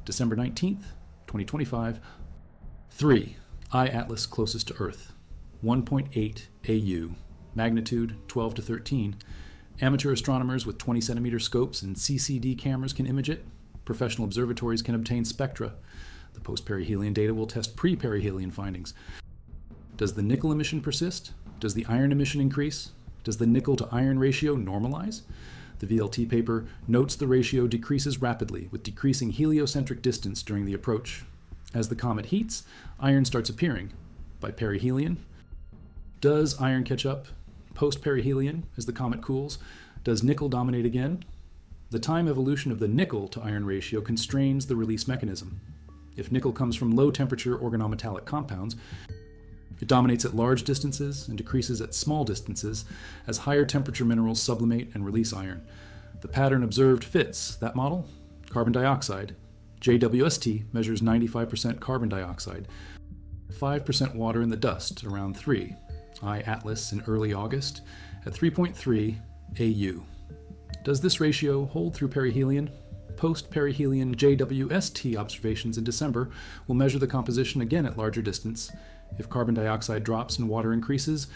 S1: December 19th, 2025. 3. I-Atlas closest to Earth. 1.8 AU. Magnitude 12 to 13. Amateur astronomers with 20-centimeter scopes and CCD cameras can image it. Professional observatories can obtain spectra. The post-perihelion data will test pre-perihelion findings. Does the nickel emission persist? Does the iron emission increase? Does the nickel to iron ratio normalize? The VLT paper notes the ratio decreases rapidly with decreasing heliocentric distance during the approach. As the comet heats, iron starts appearing. By perihelion, does iron catch up? Post-perihelion, as the comet cools, does nickel dominate again? The time evolution of the nickel to iron ratio constrains the release mechanism. If nickel comes from low-temperature organometallic compounds, it dominates at large distances and decreases at small distances as higher temperature minerals sublimate and release iron. The pattern observed fits that model. Carbon dioxide, JWST measures 95% carbon dioxide, 5% water in the dust, around 3. I-Atlas in early August at 3.3 AU. Does this ratio hold through perihelion? Post-perihelion JWST observations in December will measure the composition again at larger distance. If carbon dioxide drops and water increases,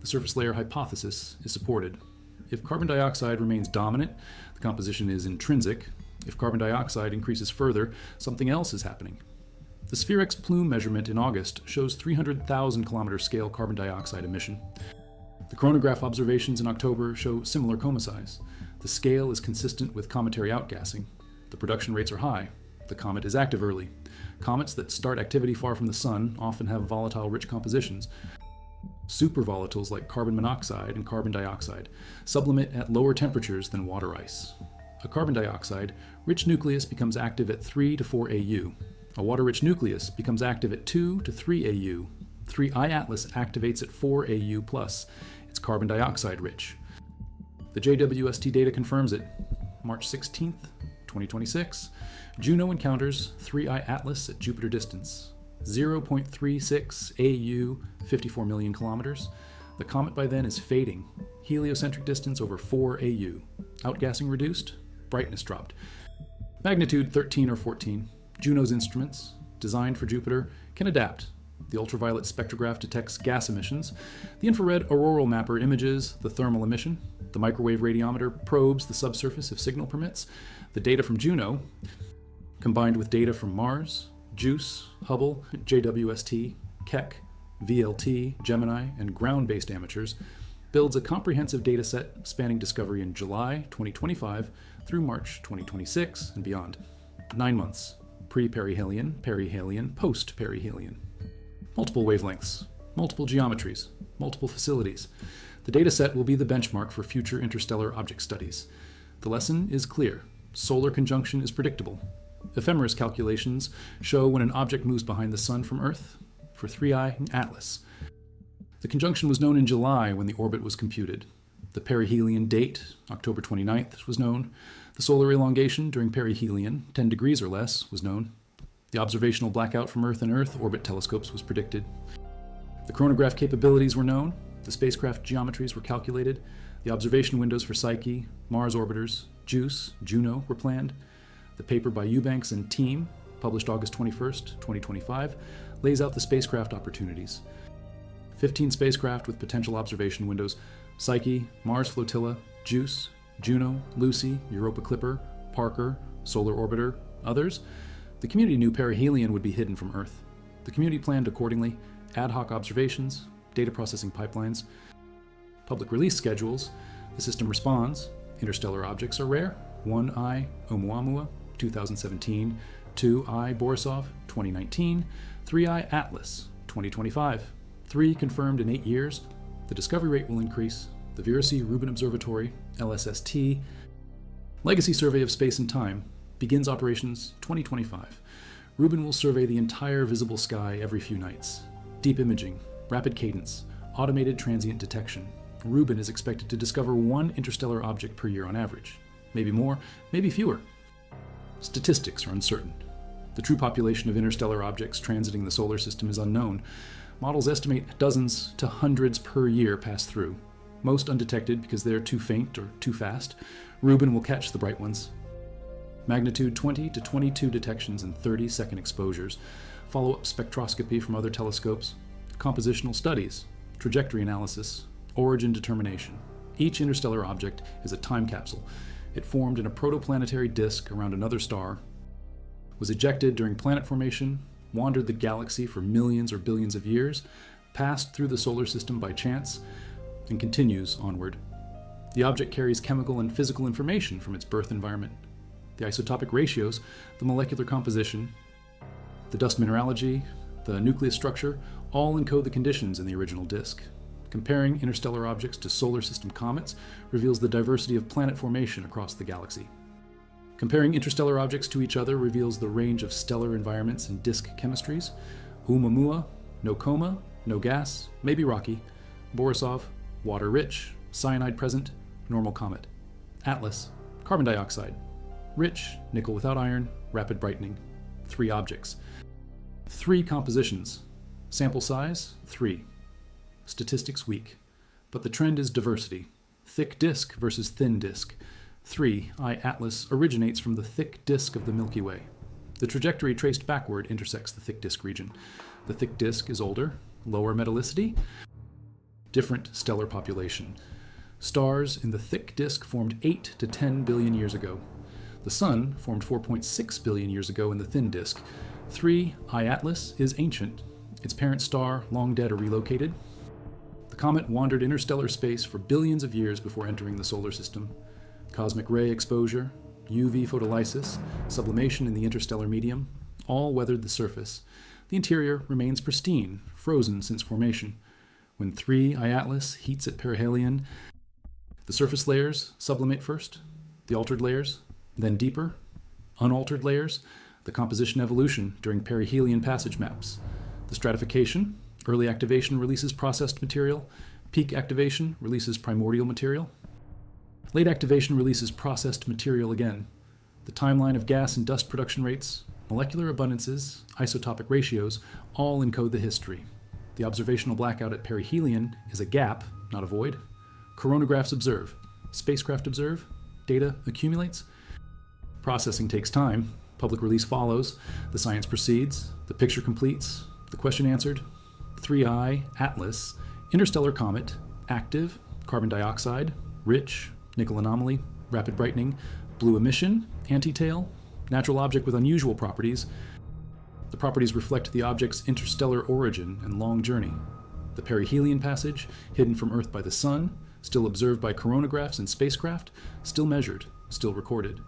S1: the surface layer hypothesis is supported. If carbon dioxide remains dominant, the composition is intrinsic. If carbon dioxide increases further, something else is happening. The Spherex plume measurement in August shows 300,000 kilometer scale carbon dioxide emission. The coronagraph observations in October show similar coma size. The scale is consistent with cometary outgassing. The production rates are high. The comet is active early. Comets that start activity far from the sun often have volatile rich compositions. Supervolatiles like carbon monoxide and carbon dioxide sublimate at lower temperatures than water ice. A carbon dioxide rich nucleus becomes active at 3 to 4 AU. A water-rich nucleus becomes active at 2 to 3 AU. 3I-Atlas activates at 4 AU+. It's carbon dioxide rich. The JWST data confirms it. March 16th, 2026, Juno encounters 3I-Atlas at Jupiter distance, 0.36 AU, 54 million kilometers. The comet by then is fading. Heliocentric distance over 4 AU. Outgassing reduced, brightness dropped. Magnitude 13 or 14. Juno's instruments, designed for Jupiter, can adapt. The ultraviolet spectrograph detects gas emissions. The infrared auroral mapper images the thermal emission. The microwave radiometer probes the subsurface if signal permits. The data from Juno, combined with data from Mars, JUICE, Hubble, JWST, Keck, VLT, Gemini, and ground-based amateurs, builds a comprehensive dataset spanning discovery in July 2025 through March 2026 and beyond. 9 months. Pre-perihelion, perihelion, post-perihelion. Multiple wavelengths, multiple geometries, multiple facilities. The dataset will be the benchmark for future interstellar object studies. The lesson is clear. Solar conjunction is predictable. Ephemeris calculations show when an object moves behind the Sun from Earth for 3I-Atlas. The conjunction was known in July when the orbit was computed. The perihelion date, October 29th, was known. The solar elongation during perihelion, 10 degrees or less, was known. The observational blackout from Earth and Earth orbit telescopes was predicted. The coronagraph capabilities were known. The spacecraft geometries were calculated. The observation windows for Psyche, Mars orbiters, JUICE, Juno were planned. The paper by Eubanks and team, published August 21st, 2025, lays out the spacecraft opportunities. 15 spacecraft with potential observation windows: Psyche, Mars Flotilla, JUICE, Juno, Lucy, Europa Clipper, Parker, Solar Orbiter, others. The community knew perihelion would be hidden from Earth. The community planned accordingly: ad hoc observations, data processing pipelines, public release schedules. The system responds. Interstellar objects are rare. 1I Oumuamua, 2017, 2I Borisov, 2019, 3I Atlas, 2025. 3 confirmed in 8 years. The discovery rate will increase. The Virasi-Rubin Observatory, LSST, Legacy Survey of Space and Time, begins operations 2025. Rubin will survey the entire visible sky every few nights. Deep imaging, rapid cadence, automated transient detection. Rubin is expected to discover 1 interstellar object per year on average. Maybe more, maybe fewer. Statistics are uncertain. The true population of interstellar objects transiting the solar system is unknown. Models estimate dozens to hundreds per year pass through. Most undetected because they're too faint or too fast. Rubin will catch the bright ones. Magnitude 20 to 22 detections in 30-second exposures. Follow-up spectroscopy from other telescopes. Compositional studies. Trajectory analysis. Origin determination. Each interstellar object is a time capsule. It formed in a protoplanetary disk around another star, was ejected during planet formation, wandered the galaxy for millions or billions of years, passed through the solar system by chance, and continues onward. The object carries chemical and physical information from its birth environment. The isotopic ratios, the molecular composition, the dust mineralogy, the nucleus structure, all encode the conditions in the original disk. Comparing interstellar objects to solar system comets reveals the diversity of planet formation across the galaxy. Comparing interstellar objects to each other reveals the range of stellar environments and disk chemistries. Oumuamua, no coma, no gas, maybe rocky. Borisov, water rich, cyanide present, normal comet. Atlas, carbon dioxide. Rich, nickel without iron, rapid brightening. 3 objects. 3 compositions. Sample size, 3. Statistics weak. But the trend is diversity. Thick disk versus thin disk. 3. I Atlas originates from the thick disk of the Milky Way. The trajectory traced backward intersects the thick disk region. The thick disk is older, lower metallicity, different stellar population. Stars in the thick disk formed 8 to 10 billion years ago. The Sun formed 4.6 billion years ago in the thin disk. 3. I Atlas is ancient. Its parent star, long dead or relocated. The comet wandered interstellar space for billions of years before entering the solar system. Cosmic ray exposure, UV photolysis, sublimation in the interstellar medium, all weathered the surface. The interior remains pristine, frozen since formation. When 3 I Atlas heats at perihelion, the surface layers sublimate first, the altered layers, then deeper, unaltered layers, the composition evolution during perihelion passage maps. The stratification, early activation releases processed material, peak activation releases primordial material, late activation releases processed material again. The timeline of gas and dust production rates, molecular abundances, isotopic ratios, all encode the history. The observational blackout at perihelion is a gap, not a void. Coronagraphs observe, spacecraft observe, data accumulates. Processing takes time, public release follows, the science proceeds, the picture completes, the question answered. 3I Atlas, interstellar comet, active, carbon dioxide, rich, nickel anomaly, rapid brightening, blue emission, anti-tail, natural object with unusual properties. The properties reflect the object's interstellar origin and long journey. The perihelion passage, hidden from Earth by the Sun, still observed by coronagraphs and spacecraft, still measured, still recorded.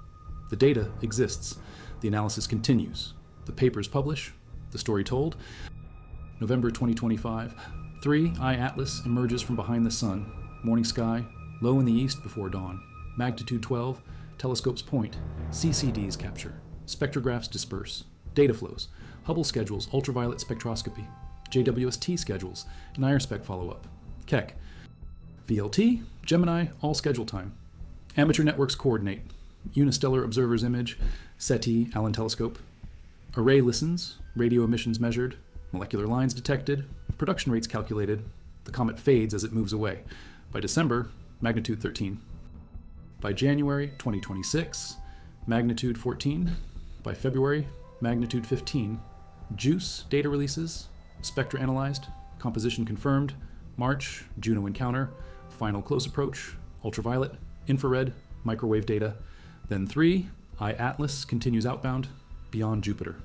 S1: The data exists. The analysis continues. The papers publish. The story told. November 2025. 3 I Atlas emerges from behind the Sun. Morning sky, low in the east before dawn. Magnitude 12. Telescopes point. CCDs capture. Spectrographs disperse. Data flows. Hubble schedules ultraviolet spectroscopy. JWST schedules. An IRSpec follow-up. Keck. VLT, Gemini, all schedule time. Amateur networks coordinate. Unistellar observer's image. SETI, Allen telescope. Array listens. Radio emissions measured. Molecular lines detected. Production rates calculated. The comet fades as it moves away. By December, magnitude 13. By January 2026, magnitude 14. By February, magnitude 15. JUICE data releases. Spectra analyzed. Composition confirmed. March, Juno encounter. Final close approach. Ultraviolet. Infrared. Microwave data. Then 3, I Atlas continues outbound. Beyond Jupiter.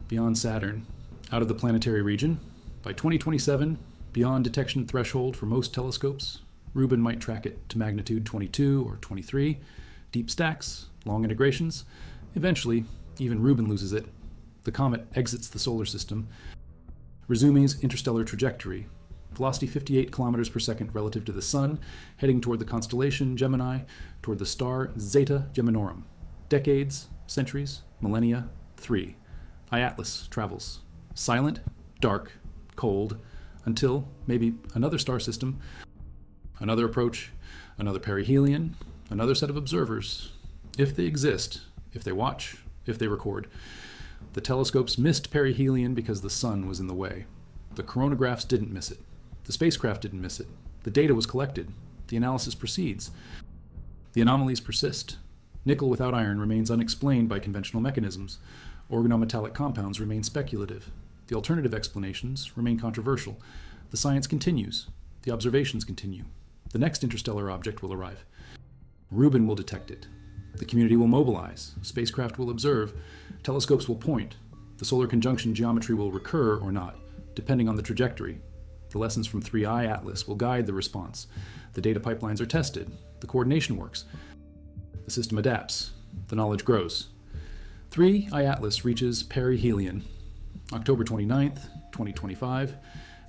S1: Beyond Saturn. Out of the planetary region. By 2027, beyond detection threshold for most telescopes, Rubin might track it to magnitude 22 or 23. Deep stacks, long integrations. Eventually, even Rubin loses it. The comet exits the solar system, resumes interstellar trajectory. Velocity 58 kilometers per second relative to the Sun, heading toward the constellation Gemini, toward the star Zeta Geminorum. Decades, centuries, millennia, 3. I Atlas travels. Silent, dark, cold, until maybe another star system, another approach, another perihelion, another set of observers. If they exist, if they watch, if they record. The telescopes missed perihelion because the Sun was in the way. The coronagraphs didn't miss it. The spacecraft didn't miss it. The data was collected. The analysis proceeds. The anomalies persist. Nickel without iron remains unexplained by conventional mechanisms. Organometallic compounds remain speculative. The alternative explanations remain controversial. The science continues. The observations continue. The next interstellar object will arrive. Rubin will detect it. The community will mobilize. Spacecraft will observe. Telescopes will point. The solar conjunction geometry will recur or not, depending on the trajectory. The lessons from 3I Atlas will guide the response. The data pipelines are tested. The coordination works. The system adapts. The knowledge grows. 3I Atlas reaches perihelion. October 29th, 2025,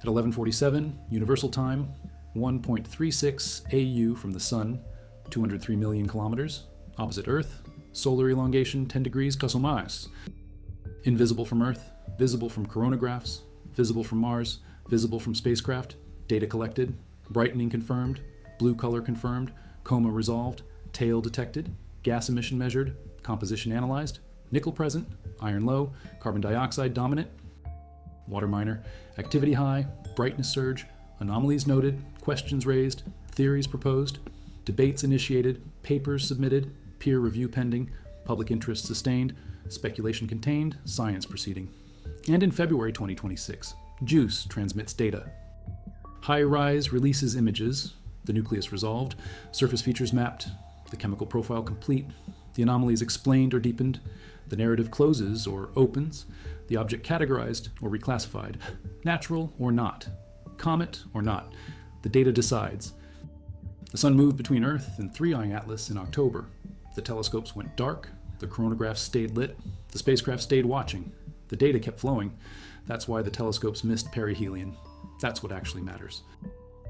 S1: at 11:47 Universal Time, 1.36 AU from the Sun, 203 million kilometers, opposite Earth, solar elongation 10 degrees plus or minus. Invisible from Earth, visible from coronagraphs, visible from Mars, visible from spacecraft, data collected, brightening confirmed, blue color confirmed, coma resolved, tail detected, gas emission measured, composition analyzed, nickel present, iron low, carbon dioxide dominant, water minor, activity high, brightness surge, anomalies noted, questions raised, theories proposed, debates initiated, papers submitted, peer review pending, public interest sustained, speculation contained, science proceeding. And in February 2026, JUICE transmits data. HiRISE releases images, the nucleus resolved, surface features mapped, the chemical profile complete, the anomalies explained or deepened, the narrative closes or opens, the object categorized or reclassified, natural or not, comet or not. The data decides. The sun moved between Earth and Three-Eye Atlas in October. The telescopes went dark, the coronagraphs stayed lit, the spacecraft stayed watching. The data kept flowing. That's why the telescopes missed perihelion. That's what actually matters.